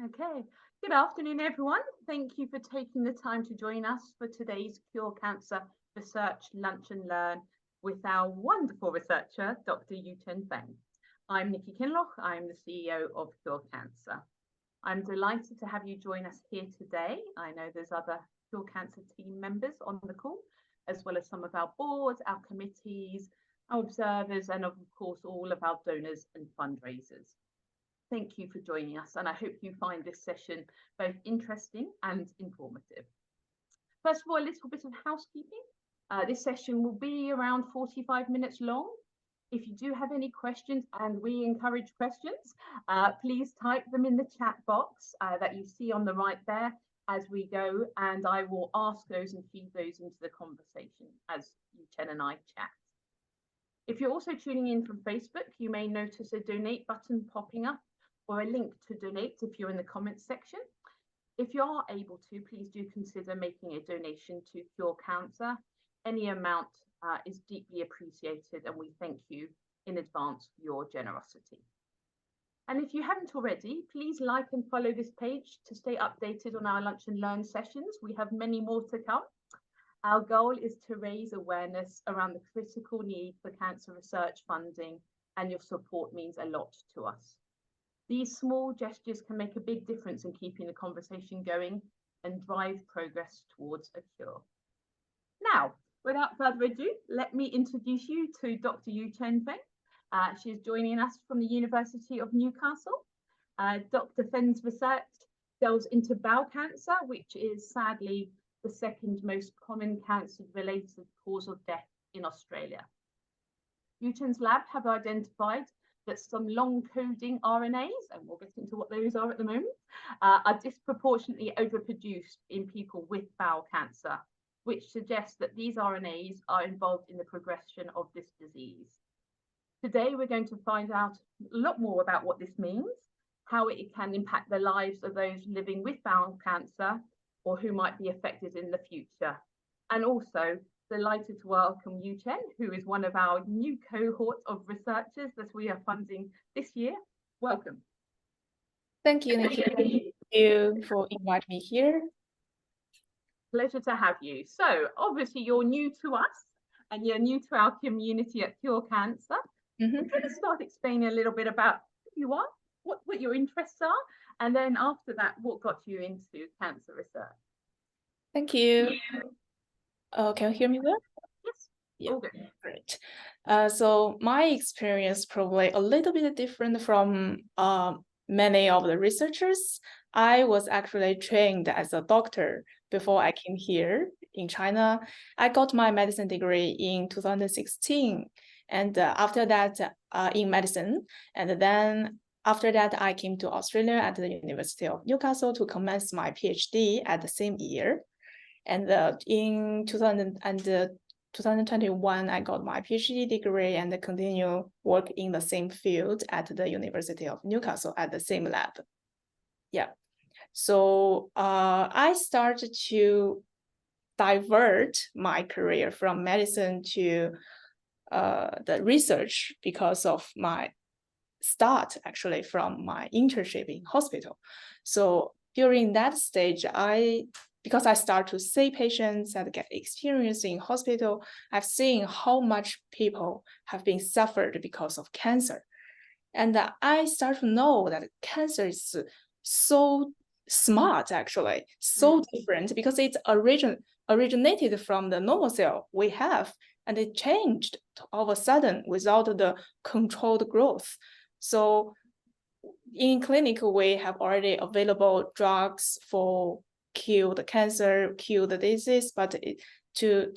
Okay, good afternoon, everyone. Thank you for taking the time to join us for today's Cure Cancer Research Lunch and Learn with our wonderful researcher, Dr. Yuchen Feng. I'm Nikki Kinloch. I'm the CEO of Cure Cancer. I'm delighted to have you join us here today. I know there's other Cure Cancer team members on the call, as well as some of our boards, our committees, our observers, and of course, all of our donors and fundraisers. Thank you for joining us, and I hope you find this session both interesting and informative. First of all, a little bit of housekeeping. This session will be around 45 minutes long. If you do have any questions, and we encourage questions, please type them in the chat box that you see on the right there as we go, and I will ask those and feed those into the conversation as Yuchen and I chat. If you're also tuning in from Facebook, you may notice a donate button popping up, or a link to donate if you're in the comments section. If you are able to, please do consider making a donation to Cure Cancer. Any amount is deeply appreciated, and we thank you in advance for your generosity. And if you haven't already, please like and follow this page to stay updated on our Lunch and Learn sessions. We have many more to come. Our goal is to raise awareness around the critical need for cancer research funding, and your support means a lot to us. These small gestures can make a big difference in keeping the conversation going and drive progress towards a cure. Now, without further ado, let me introduce you to Dr. Yuchen Feng. She is joining us from the University of Newcastle. Dr. Feng's research delves into bowel cancer, which is sadly the second most common cancer-related cause of death in Australia. Yuchen's lab have identified that some long coding RNAs, and we'll get into what those are at the moment, are disproportionately overproduced in people with bowel cancer, which suggests that these RNAs are involved in the progression of this disease. Today, we're going to find out a lot more about what this means, how it can impact the lives of those living with bowel cancer or who might be affected in the future, and also delighted to welcome Yuchen, who is one of our new cohort of researchers that we are funding this year. Welcome. Thank you, Nikki. Thank you for inviting me here. Pleasure to have you. So obviously you're new to us and you're new to our community at Cure Cancer. We're going to start explaining a little bit about who you are, what your interests are, and then after that, what got you into cancer research. Thank you. Can you hear me well? Yes. Yeah, okay. Great. So my experience probably a little bit different from many of the researchers. I was actually trained as a doctor before I came here in China. I got my medicine degree in 2016, and after that in medicine, and then after that I came to Australia at the University of Newcastle to commence my PhD at the same year. And in 2021, I got my PhD degree and continue work in the same field at the University of Newcastle at the same lab. Yeah, so I started to divert my career from medicine to the research because of my start actually from my internship in hospital. So during that stage, because I start to see patients and get experience in hospital, I've seen how much people have been suffered because of cancer. And I start to know that cancer is so smart, actually, so different, because it's originated from the normal cell we have, and it changed all of a sudden without the controlled growth. So in clinic, we have already available drugs for cure the cancer, cure the disease, but to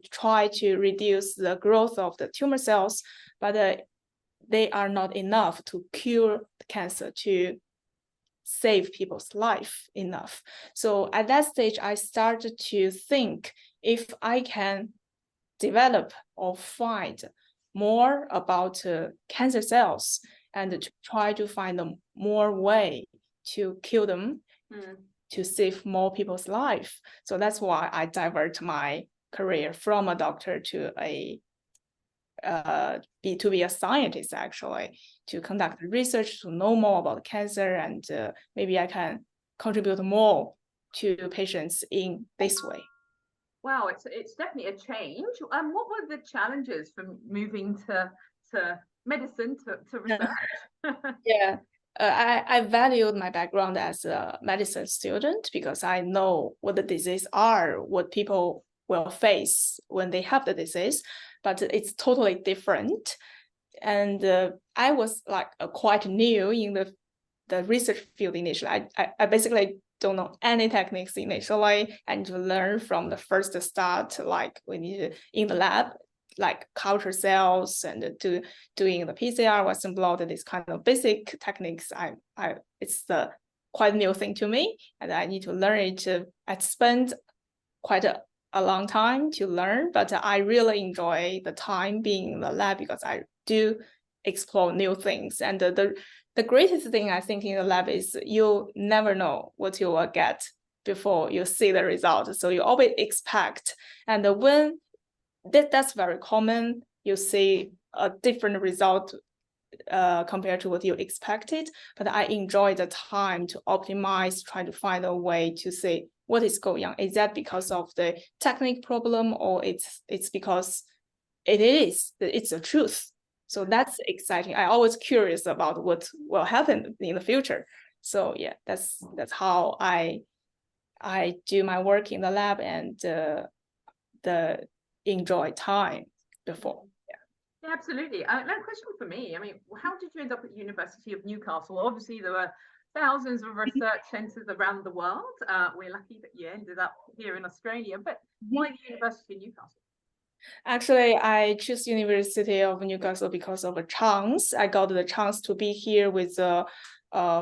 try to reduce the growth of the tumor cells, but they are not enough to cure the cancer, to save people's life enough. So at that stage, I started to think if I can develop or find more about cancer cells and to try to find a more way to kill them, to save more people's life. So that's why I divert my career from a doctor to a be a scientist, actually, to conduct research, to know more about cancer, and maybe I can contribute more to patients in this way. Wow, it's definitely a change. What were the challenges from moving to medicine to research? Yeah, I valued my background as a medicine student because I know what the disease are, what people will face when they have the disease, but it's totally different. And I was like quite new in the research field initially. I basically don't know any techniques initially, and to learn from the first start, like we need in the lab, like culture cells and to doing the PCR, Western blot, this kind of basic techniques. It's the quite new thing to me, and I need to learn it. I spent quite a long time to learn, but I really enjoy the time being in the lab because I do explore new things. And the greatest thing I think in the lab is you never know what you will get before you see the result. So you always expect, and when that's very common, you see a different result compared to what you expected. But I enjoy the time to optimize, try to find a way to see what is going on. Is that because of the technique problem, or it's because it's the truth? So that's exciting. I always curious about what will happen in the future. So yeah, that's how I do my work in the lab and the enjoy time before. Yeah, absolutely. No question for me. I mean, how did you end up at University of Newcastle? Obviously, there were thousands of research centres around the world. We're lucky that you ended up here in Australia, but why the University of Newcastle? Actually, I choose University of Newcastle because of a chance. I got the chance to be here with a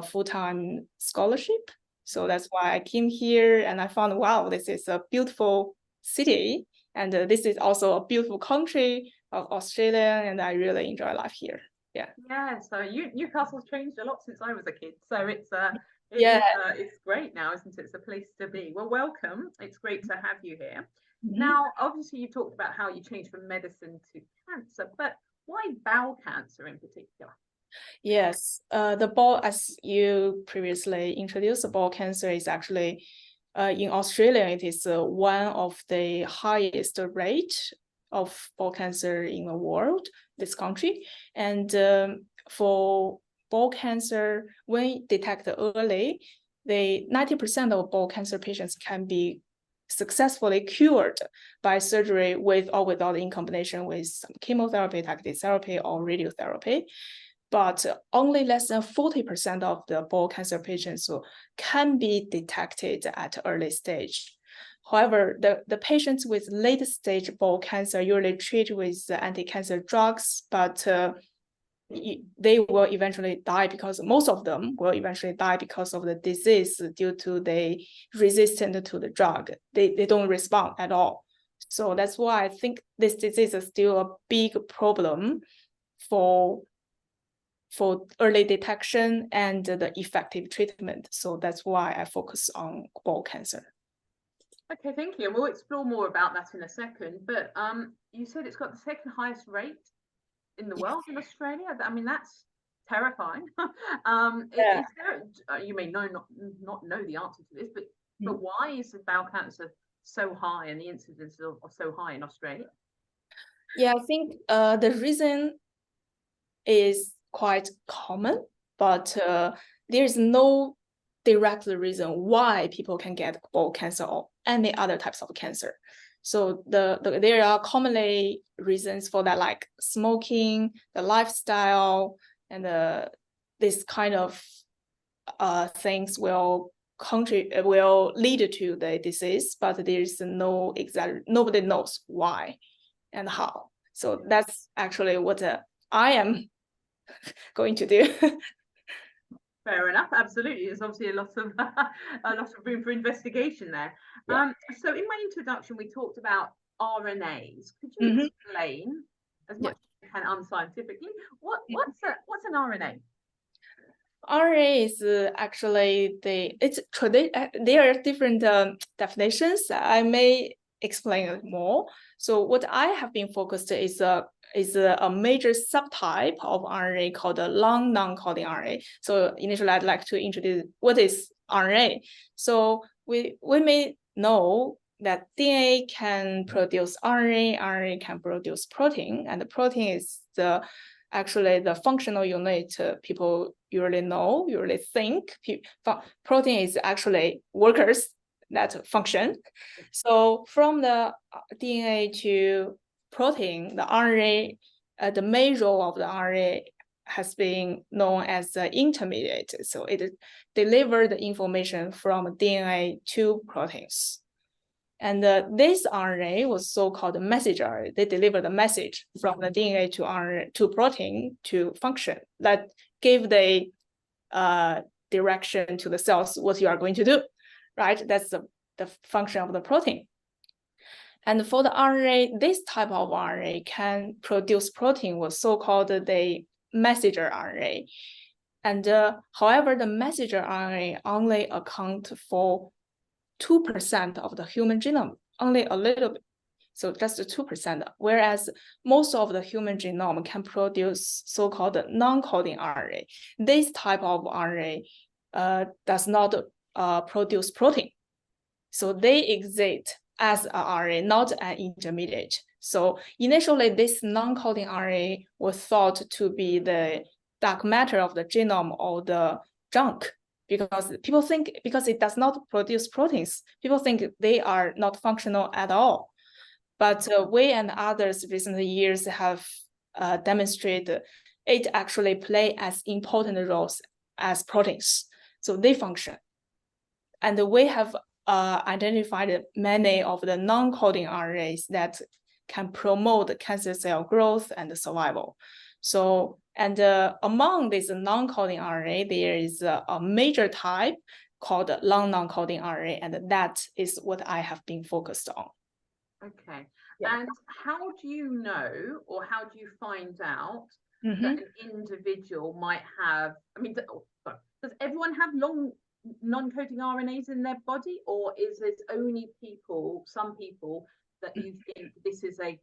full-time scholarship. So that's why I came here, and I found, wow, this is a beautiful city, and this is also a beautiful country of Australia, and I really enjoy life here. Yeah. Yeah. So Newcastle's changed a lot since I was a kid. So it's great now, isn't it? It's a place to be. Well, welcome. It's great to have you here. Now, obviously, you talked about how you changed from medicine to cancer, but why bowel cancer in particular? Yes, the bowel, as you previously introduced, the bowel cancer is actually in Australia. It is one of the highest rate of bowel cancer in the world, this country. And for bowel cancer, when detected early, 90% of bowel cancer patients can be successfully cured by surgery with or without, in combination with some chemotherapy, targeted therapy, or radiotherapy. But only less than 40% of the bowel cancer patients can be detected at early stage. However, the patients with late stage bowel cancer usually treat with anti-cancer drugs, but they will eventually die because most of them will eventually die because of the disease due to they resistant to the drug. They don't respond at all. So that's why I think this disease is still a big problem for early detection and the effective treatment. So that's why I focus on bowel cancer. Okay, thank you. And we'll explore more about that in a second. But you said it's got the second highest rate in the world in Australia. I mean, that's terrifying. Yeah. Is there, you may not know the answer to this, but why is the bowel cancer so high and the incidence are so high in Australia? Yeah, I think the reason is quite common, but there is no direct reason why people can get bowel cancer or any other types of cancer. So there are commonly reasons for that, like smoking, the lifestyle, and this kind of things will lead to the disease, but there is no exact, nobody knows why and how. So that's actually what I am going to do. Fair enough. Absolutely. There's obviously a lot of room for investigation there. Yeah. So in my introduction, we talked about RNAs. Could you explain as much as you can unscientifically what's an RNA? RNA is actually there are different definitions. I may explain it more. So what I have been focused is is a major subtype of RNA called the long non-coding RNA. So initially, I'd like to introduce what is RNA. So we may know that DNA can produce RNA, RNA can produce protein, and the protein is actually the functional unit people usually know, usually think. Protein is actually workers that function. So from the DNA to protein, the RNA, the main role of the RNA has been known as the intermediate. So it delivers the information from DNA to proteins. And this RNA was so-called messenger RNA. They deliver the message from the DNA to RNA to protein to function that gave the direction to the cells what you are going to do, right? That's the function of the protein. And for the RNA, this type of RNA can produce protein was so-called the messenger RNA. And however, the messenger RNA only account for 2% of the human genome, only a little bit. So just 2%, whereas most of the human genome can produce so-called non-coding RNA. This type of RNA does not produce protein. So they exist as a RNA, not an intermediate. So initially, this non-coding RNA was thought to be the dark matter of the genome or the junk, because people think because it does not produce proteins, people think they are not functional at all. But we and others recent years have demonstrated it actually play as important roles as proteins. So they function. And we have identified many of the non-coding RNAs that can promote cancer cell growth and survival. So, and among these non-coding RNA, there is a major type called long non-coding RNA, and that is what I have been focused on. Okay. Yeah. And how do you know, or how do you find out that an individual might have, I mean, does everyone have long non-coding RNAs in their body, or is it only some people that you think this is a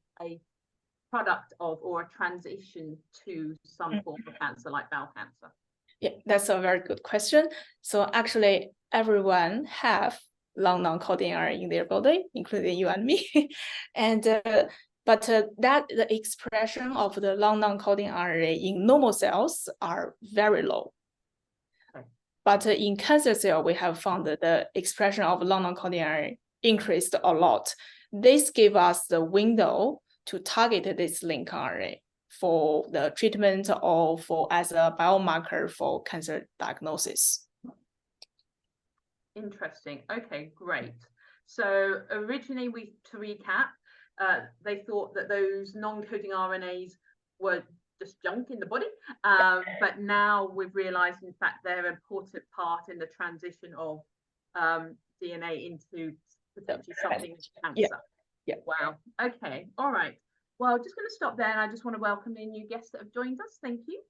product of or a transition to some form of cancer like bowel cancer? Yeah, that's a very good question. So actually everyone have long non-coding RNA in their body, including you and me. And but that the expression of the long non-coding RNA in normal cells are very low. Okay. But in cancer cell, we have found that the expression of long non-coding RNA increased a lot. This gave us the window to target this link RNA for the treatment or for as a biomarker for cancer diagnosis. Interesting. Okay, great. So originally, to recap, they thought that those non-coding RNAs were just junk in the body, but now we've realized, in fact, they're an important part in the transition of DNA into potentially something cancer. Yeah. Wow. Okay. All right. Well, just going to stop there, and I just want to welcome the new guests that have joined us. Thank you.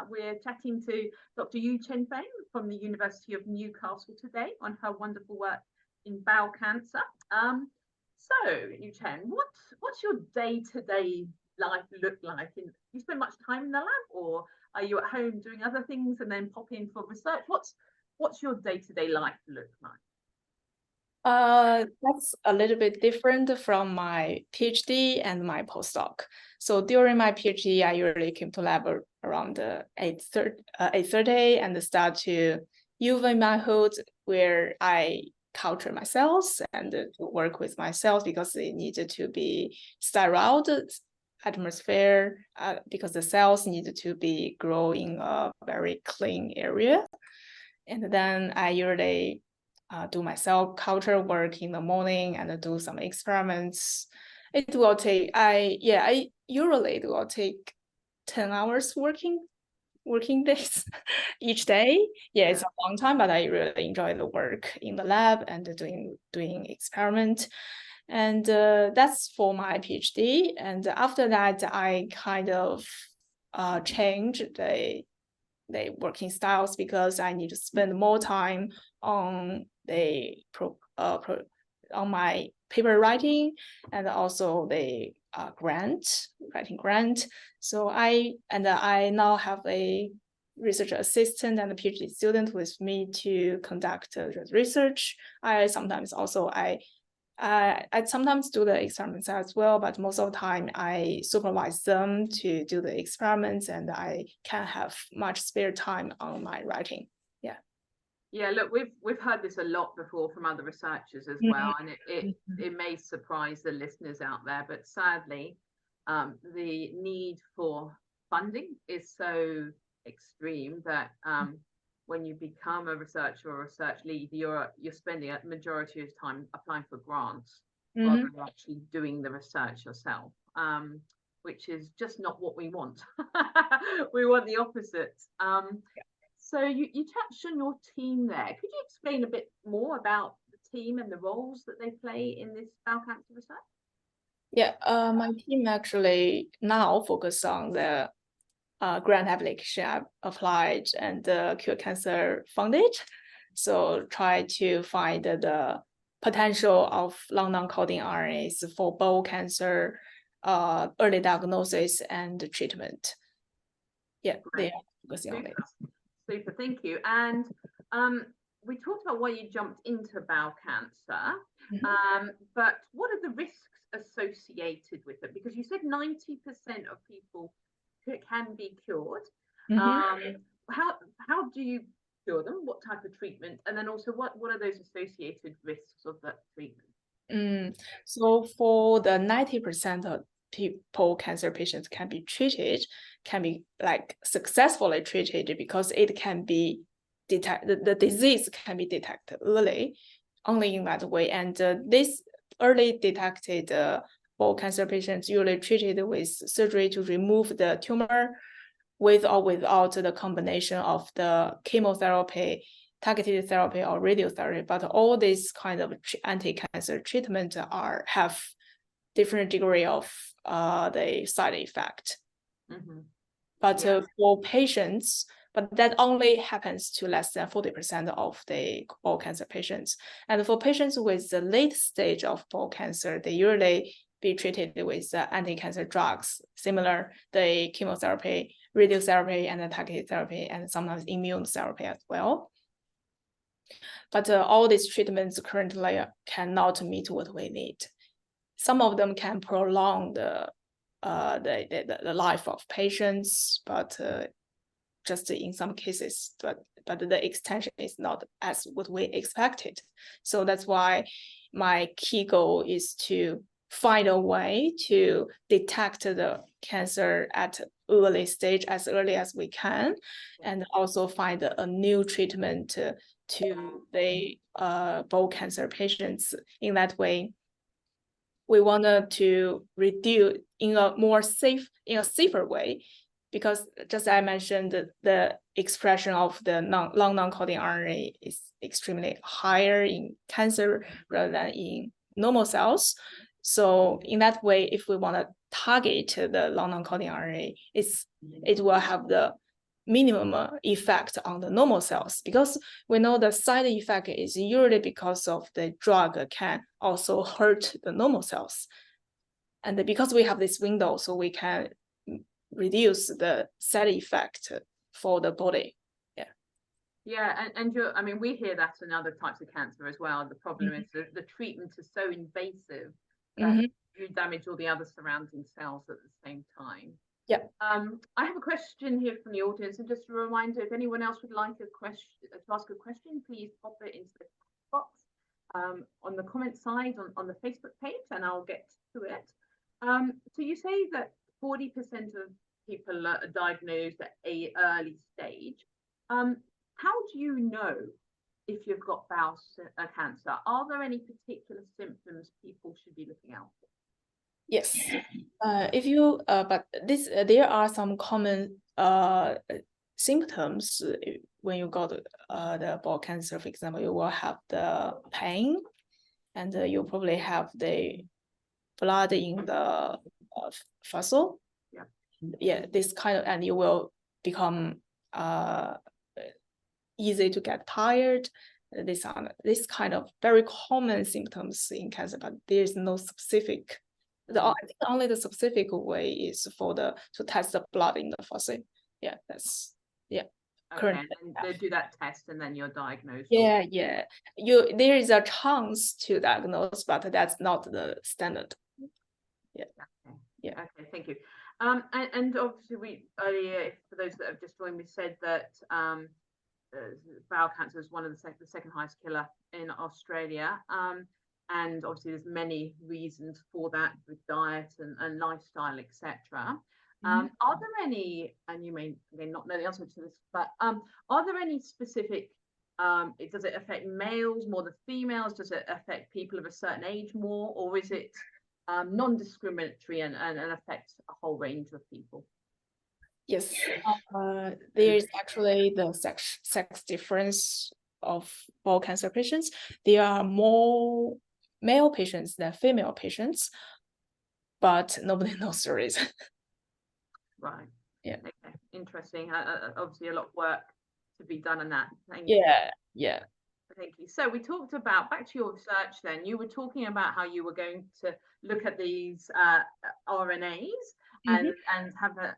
We're chatting to Dr. Yuchen Feng from the University of Newcastle today on her wonderful work in bowel cancer. So, Yuchen, what's your day-to-day life look like? You spend much time in the lab, or are you at home doing other things and then pop in for research? What's your day-to-day life look like? That's a little bit different from my PhD and my postdoc. So during my PhD, I usually came to lab around 8:30 and start to UV my hood, where I culture my cells and work with my cells because they needed to be sterile atmosphere, because the cells needed to be grow in a very clean area. And then I usually do my cell culture work in the morning and do some experiments. It will take, I usually it will take 10 hours working days each day. Yeah, it's a long time, but I really enjoy the work in the lab and doing experiment. And that's for my PhD. And after that, I kind of changed the working styles because I need to spend more time on on my paper writing and also the writing grant. So I now have a research assistant and a PhD student with me to conduct research. I sometimes do the experiments as well, but most of the time I supervise them to do the experiments, and I can have much spare time on my writing. Yeah, look, we've heard this a lot before from other researchers as well, and it may surprise the listeners out there, but sadly, the need for funding is so extreme that when you become a researcher or a research lead, you're spending a majority of time applying for grants rather than actually doing the research yourself, which is just not what we want. We want the opposite. So you touched on your team there. Could you explain a bit more about the team and the roles that they play in this bowel cancer research? Yeah, my team actually now focus on the grant application I applied and the Cure Cancer funded. So try to find the potential of long non-coding RNAs for bowel cancer, early diagnosis and treatment. Yeah, they are focusing on it. Super, thank you. And we talked about why you jumped into bowel cancer, but what are the risks associated with it? Because you said 90% of people can be cured. How do you cure them? What type of treatment? And then also, what are those associated risks of that treatment? So for the 90% of people, cancer patients can be treated, can be like successfully treated because it can be detected, the disease can be detected early, only in that way. And this early detected bowel cancer patients usually treated with surgery to remove the tumor, with or without the combination of the chemotherapy, targeted therapy, or radiotherapy. But all these kind of anti-cancer treatment have different degree of the side effect. But for patients, but that only happens to less than 40% of the bowel cancer patients. And for patients with the late stage of bowel cancer, they usually be treated with anti-cancer drugs, similar the chemotherapy, radiotherapy, and the targeted therapy, and sometimes immune therapy as well. But all these treatments currently cannot meet what we need. Some of them can prolong the life of patients, but just in some cases, but the extension is not as what we expected. So that's why my key goal is to find a way to detect the cancer at early stage, as early as we can, and also find a new treatment to the bowel cancer patients. In that way, we wanted to reduce in a safer way, because just as I mentioned, the expression of the long non-coding RNA is extremely higher in cancer rather than in normal cells. So in that way, if we want to target the long non-coding RNA, it will have the minimum effect on the normal cells, because we know the side effect is usually because of the drug can also hurt the normal cells. And because we have this window, so we can reduce the side effect for the body. Yeah, and I mean, we hear that in other types of cancer as well. The problem is that the treatment is so invasive that you damage all the other surrounding cells at the same time. Yeah. I have a question here from the audience, and just a reminder, if anyone else would like to ask a question, please pop it into the box on the comment side on the Facebook page, and I'll get to it. So you say that 40% of people are diagnosed at an early stage. How do you know if you've got bowel cancer? Are there any particular symptoms people should be looking out for? Yes, if you there are some common symptoms when you got the bowel cancer. For example, you will have the pain, and you probably have the blood in the fossil. Yeah, this kind of, and you will become easy to get tired. This kind of very common symptoms in cancer, but there is no specific I think only the specific way is to test the blood in the faucet. Yeah, that's Okay, currently. and they do that test and then you're diagnosed. Yeah. There is a chance to diagnose, but that's not the standard. Yeah. Okay. Yeah. Okay, thank you. And obviously we earlier, for those that have just joined, we said that bowel cancer is one of the second highest killer in Australia. And obviously there's many reasons for that with diet and lifestyle, etc. Are there any, and you may not know the answer to this, but are there any specific, does it affect males more than females? Does it affect people of a certain age more, or is it non-discriminatory and affects a whole range of people? Yes, there is actually the sex difference of bowel cancer patients. There are more male patients than female patients, but nobody knows the reason. Right. Yeah. Okay. Interesting. Obviously, a lot of work to be done on that. Thank you. Yeah. Thank you. So we talked about, back to your research then, you were talking about how you were going to look at these RNAs and have a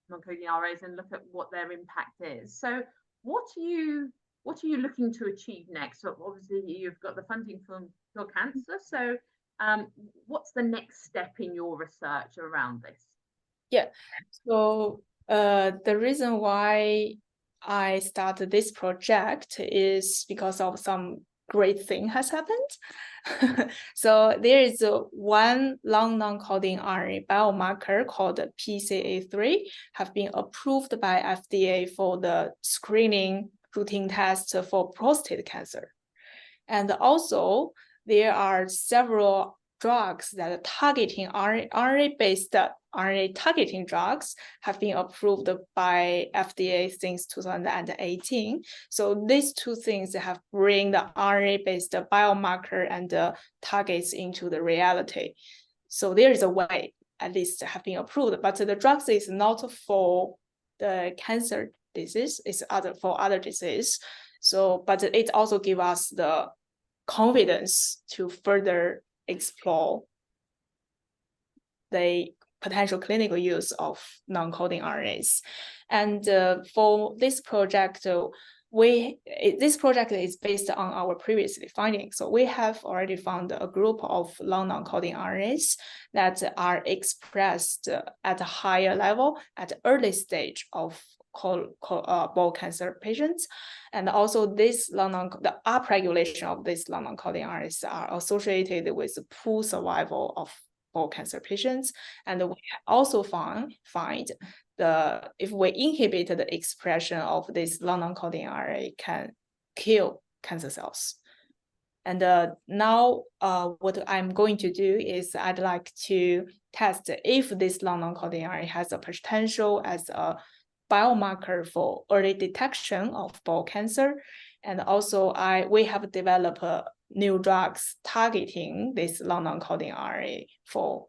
non-coding RNAs and look at what their impact is. So what are you looking to achieve next? So obviously you've got the funding for your cancer. So what's the next step in your research around this? Yeah. So the reason why I started this project is because of some great thing has happened. So there is one long non-coding RNA biomarker called PCA3 have been approved by FDA for the screening routine test for prostate cancer. And also there are several drugs that are targeting RNA-based RNA targeting drugs have been approved by FDA since 2018. So these two things have bring the RNA-based biomarker and targets into the reality. So there is a way, at least, have been approved, but the drugs is not for the cancer disease; it's for other disease. So, but it also gives us the confidence to further explore the potential clinical use of non-coding RNAs. And for this project, this project is based on our previous findings. So we have already found a group of long non-coding RNAs that are expressed at a higher level at the early stage of bowel cancer patients. And also the upregulation of these long non-coding RNAs are associated with poor survival of bowel cancer patients. And we also find if we inhibit the expression of this long non-coding RNA can kill cancer cells. And now what I'm going to do is I'd like to test if this long non-coding RNA has a potential as a biomarker for early detection of bowel cancer. And also we have developed new drugs targeting this long non-coding RNA for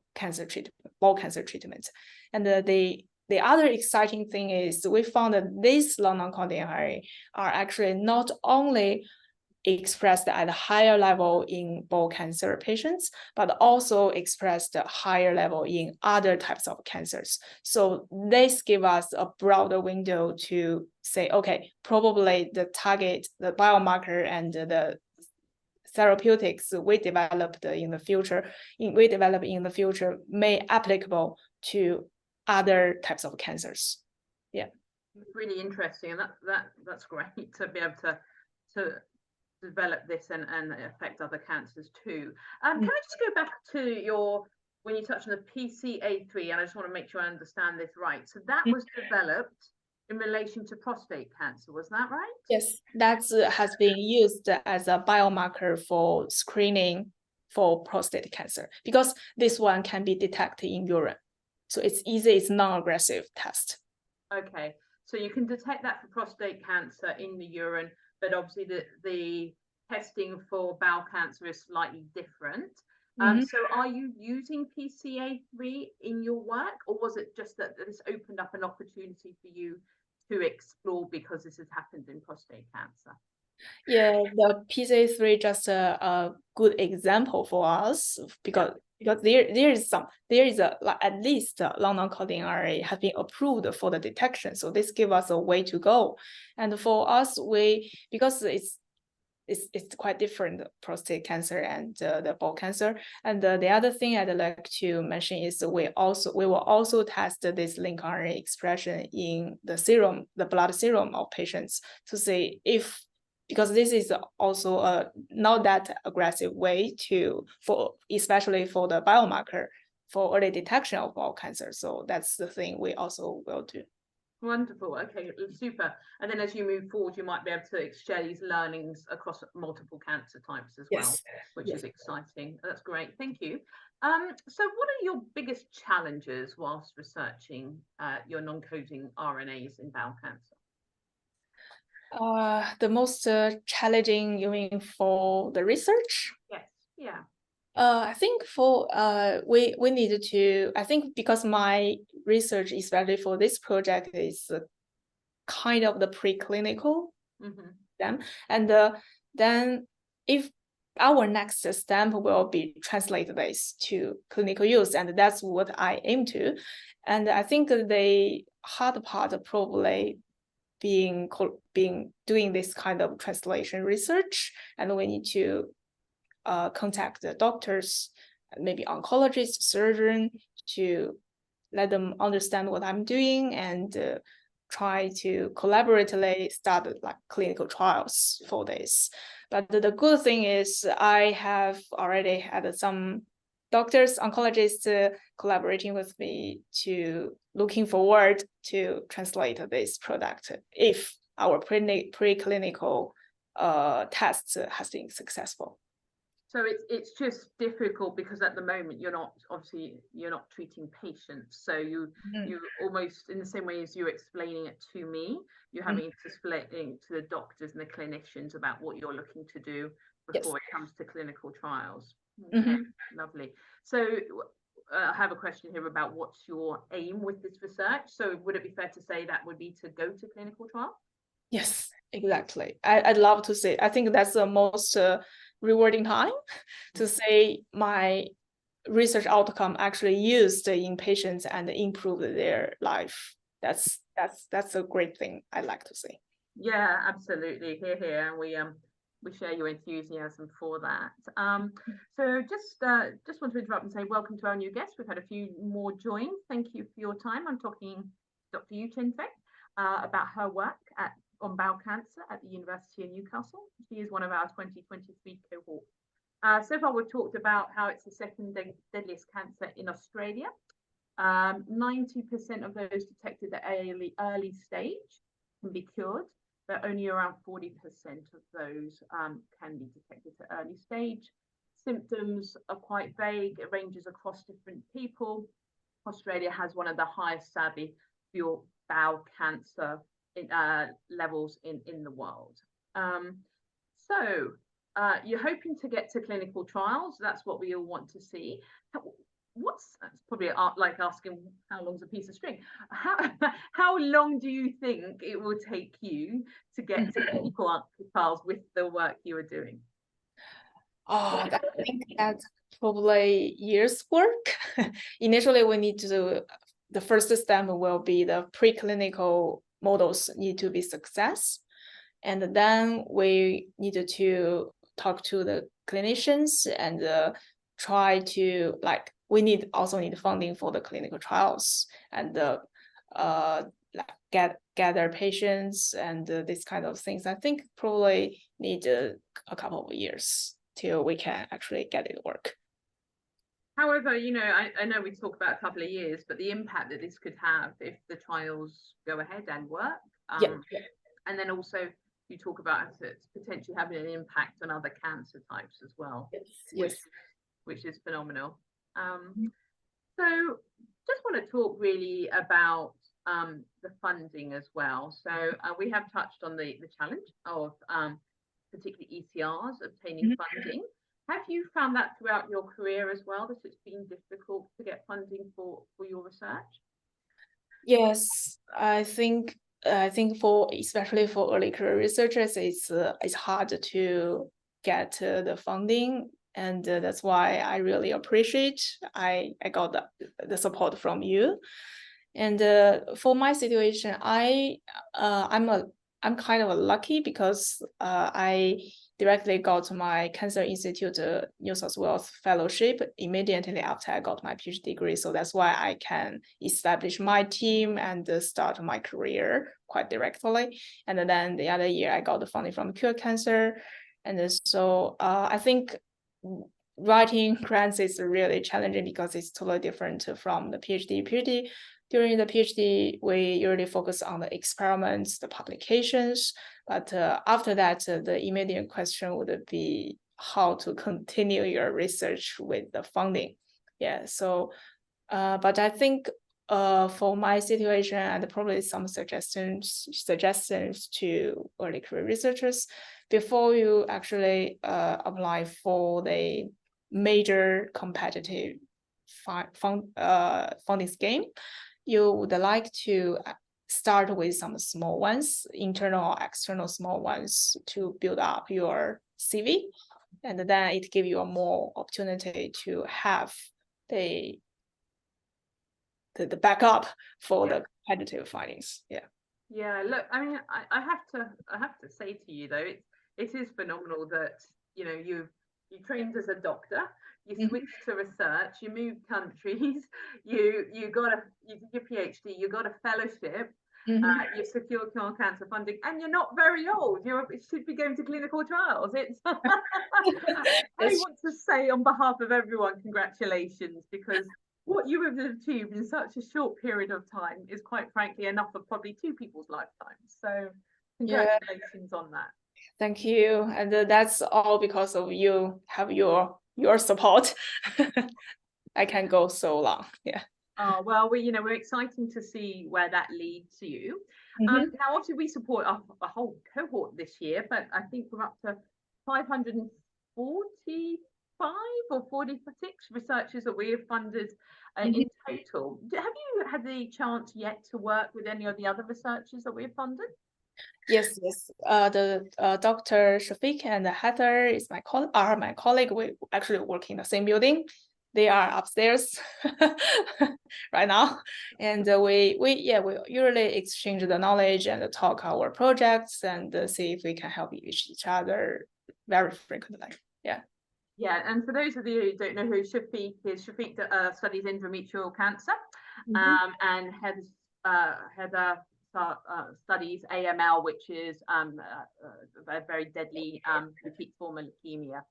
bowel cancer treatment. And the other exciting thing is we found that these long non-coding RNA are actually not only expressed at a higher level in bowel cancer patients, but also expressed at a higher level in other types of cancers. So this gives us a broader window to say, okay, probably the target, the biomarker, and the therapeutics we develop in the future may applicable to other types of cancers. Yeah, really interesting, and that's great to be able to develop this and affect other cancers too. Can I just go back to when you touched on the PCA3, and I just want to make sure I understand this right. So that was developed in relation to prostate cancer, was that right? Yes, that has been used as a biomarker for screening for prostate cancer because this one can be detected in urine. So it's easy, it's non-aggressive test. Okay, so you can detect that for prostate cancer in the urine, but obviously the testing for bowel cancer is slightly different. So are you using PCA3 in your work, or was it just that this opened up an opportunity for you to explore because this has happened in prostate cancer? Yeah, the PSA3 just a good example for us because there is a like at least long non-coding RNA has been approved for the detection. So this gives us a way to go. And for us, because it's quite different, prostate cancer and the bowel cancer. And the other thing I'd like to mention is we will also test this link RNA expression in the serum, the blood serum of patients to see if, because this is also a not that aggressive way especially for the biomarker for early detection of bowel cancer. So that's the thing we also will do. Wonderful. Okay, super. And then as you move forward, you might be able to share these learnings across multiple cancer types as well, which is exciting. That's great. Thank you. So what are your biggest challenges whilst researching your non-coding RNAs in bowel cancer? The most challenging, you mean for the research? Yes. Yeah. I think for we needed to, I think because my research, especially for this project, is kind of the preclinical them, and then if our next step will be translate this to clinical use, and that's what I aim to. And I think the hard part probably being doing this kind of translation research, and we need to contact the doctors, maybe oncologist, surgeon, to let them understand what I'm doing and try to collaboratively start like clinical trials for this. But the good thing is I have already had some doctors, oncologists collaborating with me to looking forward to translate this product if our preclinical tests has been successful. So it's just difficult because at the moment you're not treating patients. So you almost, in the same way as you're explaining it to me, you're having to explain to the doctors and the clinicians about what you're looking to do before it comes to clinical trials. Okay, lovely. So I have a question here about what's your aim with this research. So would it be fair to say that would be to go to clinical trial? Yes, exactly. I'd love to say, I think that's the most rewarding time to say my research outcome actually used in patients and improved their life. That's a great thing I like to say. Yeah, absolutely. Here, we share your enthusiasm for that. So just want to interrupt and say welcome to our new guests. We've had a few more join. Thank you for your time. I'm talking to Dr. Yuchen Feng about her work on bowel cancer at the University of Newcastle. She is one of our 2023 cohort. So far, we've talked about how it's the second deadliest cancer in Australia. 90% of those detected at early stage can be cured, but only around 40% of those can be detected at early stage. Symptoms are quite vague. It ranges across different people. Australia has one of the highest, sadly, for bowel cancer levels in the world. So you're hoping to get to clinical trials. That's what we all want to see. That's probably like asking how long's a piece of string. How long do you think it will take you to get to clinical trials with the work you are doing? I think that's probably years work. Initially, we need to, the first step will be the preclinical models need to be success. And then we need to talk to the clinicians and try to also need funding for the clinical trials and gather patients and these kind of things. I think probably need a couple of years till we can actually get it work. However, I know we talk about a couple of years, but the impact that this could have if the trials go ahead and work. And then also you talk about it potentially having an impact on other cancer types as well, which is phenomenal. So just want to talk really about the funding as well. So we have touched on the challenge of particularly ECRs obtaining funding. Have you found that throughout your career as well, that it's been difficult to get funding for your research? Yes, I think I think especially for early career researchers, it's hard to get the funding, and that's why I really appreciate I got the support from you. And for my situation, I'm kind of lucky because I directly got my Cancer Institute New South Wales fellowship immediately after I got my PhD degree. So that's why I can establish my team and start my career quite directly. And then the other year I got the funding from Cure Cancer. And so I think writing grants is really challenging because it's totally different from the PhD. During the PhD, we usually focus on the experiments, the publications, but after that, the immediate question would be how to continue your research with the funding. Yeah, so, but I think for my situation and probably some suggestions to early career researchers, before you actually apply for the major competitive funding scheme, you would like to start with some small ones, internal or external small ones, to build up your CV, and then it gives you a more opportunity to have the backup for the competitive findings. Yeah. Yeah, look, I mean, I have to say to you though, it is phenomenal that you trained as a doctor, you switched to research, you moved countries, you did your PhD, you got a fellowship, you secured cancer funding, and you're not very old. You should be going to clinical trials. It's I want to say on behalf of everyone, congratulations, because what you have achieved in such a short period of time is quite frankly enough for probably 2 people's lifetimes. So congratulations on that. Thank you. And that's all because of you have your support. I can go so long. Yeah. Oh, well, we're exciting to see where that leads you. Now, obviously, we support a whole cohort this year, but I think we're up to 545 or 46 researchers that we have funded in total. Have you had the chance yet to work with any of the other researchers that we have funded? Yes. The Dr. Shafiq and Heather are my colleague. We actually work in the same building. They are upstairs right now, and we usually exchange the knowledge and talk our projects and see if we can help each other very frequently. Yeah. Yeah, and for those of you who don't know who Shafiq is, Shafiq studies endometrial cancer, and Heather studies AML, which is a very deadly repeat form of leukemia.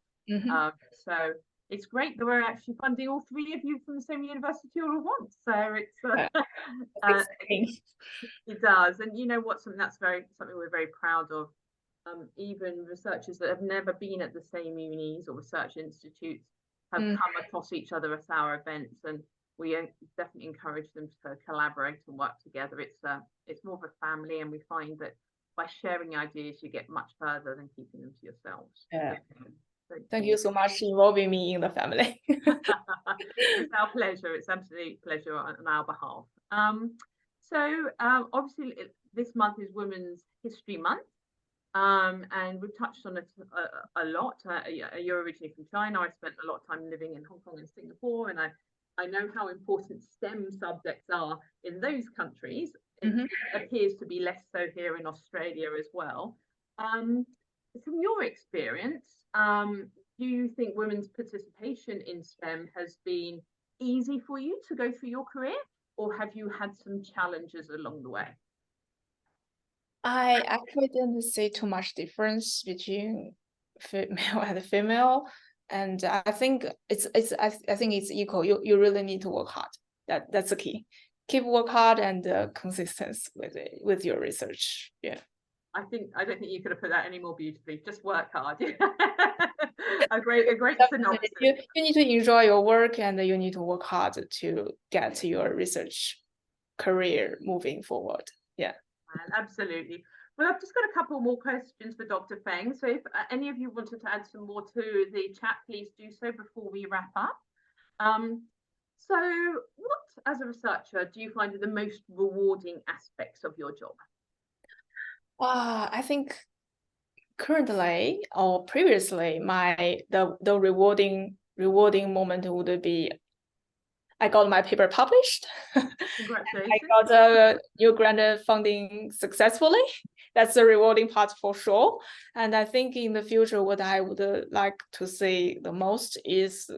So it's great that we're actually funding all 3 of you from the same university all at once. So it does, and something we're very proud of. Even researchers that have never been at the same unis or research institutes have come across each other at our events, and we definitely encourage them to collaborate and work together. It's more of a family, and we find that by sharing ideas, you get much further than keeping them to yourselves. Yeah. Thank you so much for involving me in the family. It's our pleasure. It's absolute pleasure on our behalf. So obviously this month is Women's History Month. And we've touched on it a lot. You're originally from China. I spent a lot of time living in Hong Kong and Singapore, and I know how important STEM subjects are in those countries. It appears to be less so here in Australia as well. From your experience, do you think women's participation in STEM has been easy for you to go through your career, or have you had some challenges along the way? I actually didn't see too much difference between male and female, and I think it's equal. You really need to work hard. That's the key. Keep work hard and consistency with your research. Yeah. I don't think you could have put that any more beautifully. Just work hard. a great synopsis. You need to enjoy your work, and you need to work hard to get your research career moving forward. Yeah. Absolutely. Well, I've just got a couple more questions for Dr. Feng. So if any of you wanted to add some more to the chat, please do so before we wrap up. So what, as a researcher, do you find are the most rewarding aspects of your job? I think currently or previously, the rewarding moment would be I got my paper published. I Congratulations. got a new grant funding successfully. That's the rewarding part for sure. And I think in the future, what I would like to see the most is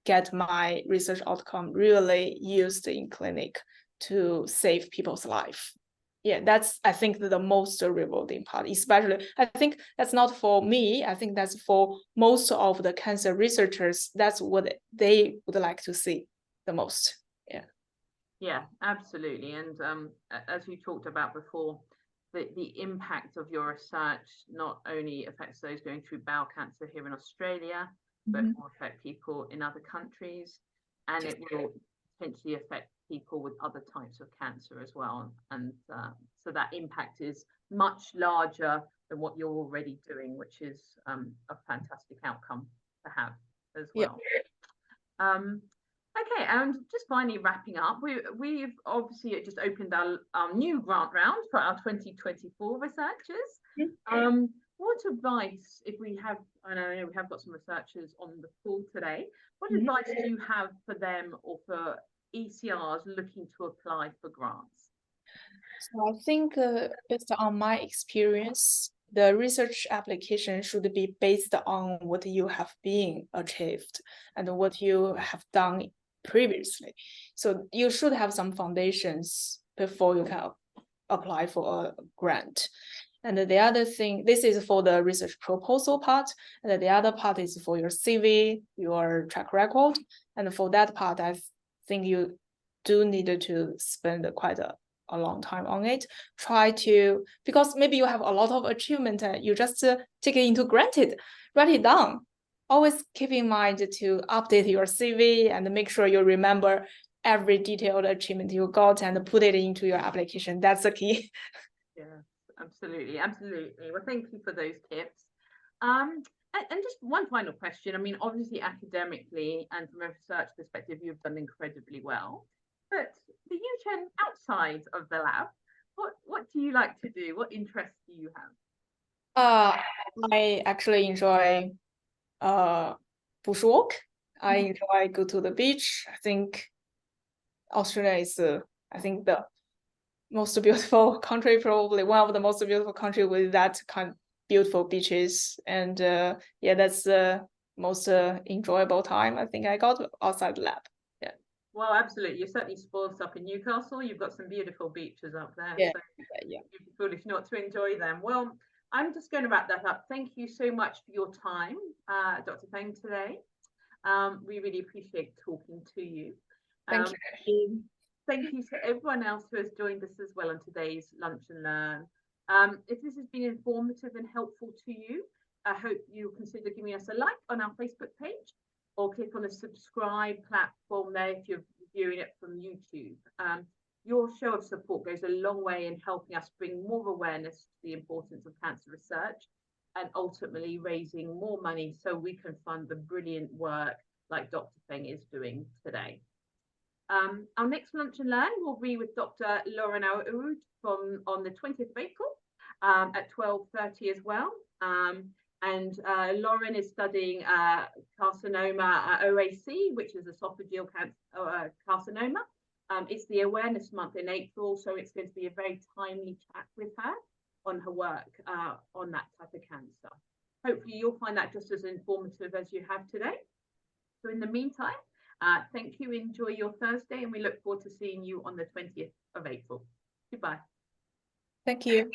get my research outcome really used in clinic to save people's life. Yeah, that's, I think, the most rewarding part, especially, I think that's not for me. I think that's for most of the cancer researchers. That's what they would like to see the most. Yeah, absolutely. And as you talked about before, the impact of your research not only affects those going through bowel cancer here in Australia, but will affect people in other countries, and it will potentially affect people with other types of cancer as well. And so that impact is much larger than what you're already doing, which is a fantastic outcome to have as well. Okay, and just finally wrapping up, we've obviously just opened our new grant round for our 2024 researchers. What advice, if we have, I know we have got some researchers on the call today, what advice do you have for them or for ECRs looking to apply for grants? So I think based on my experience, the research application should be based on what you have been achieved and what you have done previously. So you should have some foundations before you can apply for a grant. And the other thing, this is for the research proposal part, and the other part is for your CV, your track record. And for that part, I think you do need to spend quite a long time on it. Try to, because maybe you have a lot of achievement, you just take it into granted, write it down. Always keep in mind to update your CV and make sure you remember every detailed achievement you got and put it into your application. That's the key. Yeah, absolutely. Well, thank you for those tips. And just one final question. I mean, obviously academically and from a research perspective, you've done incredibly well. But the Yuchen outside of the lab, what do you like to do? What interests do you have? I actually enjoy bushwalk. I enjoy go to the beach. I think Australia is I think the most beautiful country, probably one of the most beautiful country with that kind of beautiful beaches. And yeah, that's the most enjoyable time I think I got outside the lab. Yeah. Well, absolutely. You're certainly spoiled up in Newcastle. You've got some beautiful beaches up there. Yeah. So you'd be foolish not to enjoy them. Well, I'm just going to wrap that up. Thank you so much for your time, Dr. Feng, today. We really appreciate talking to you. Thank you. Thank you to everyone else who has joined us as well on today's Lunch and Learn. If this has been informative and helpful to you, I hope you'll consider giving us a like on our Facebook page or click on the subscribe platform there if you're viewing it from YouTube. Your show of support goes a long way in helping us bring more awareness to the importance of cancer research and ultimately raising more money so we can fund the brilliant work like Dr. Feng is doing today. Our next Lunch and Learn will be with Dr. Lauren Aoud on the 20th of April at 12:30 as well. Lauren is studying carcinoma OAC, which is esophageal carcinoma. It's the awareness month in April, so it's going to be a very timely chat with her on her work on that type of cancer. Hopefully you'll find that just as informative as you have today. So in the meantime, thank you, enjoy your Thursday, and we look forward to seeing you on the 20th of April. Goodbye. Thank you.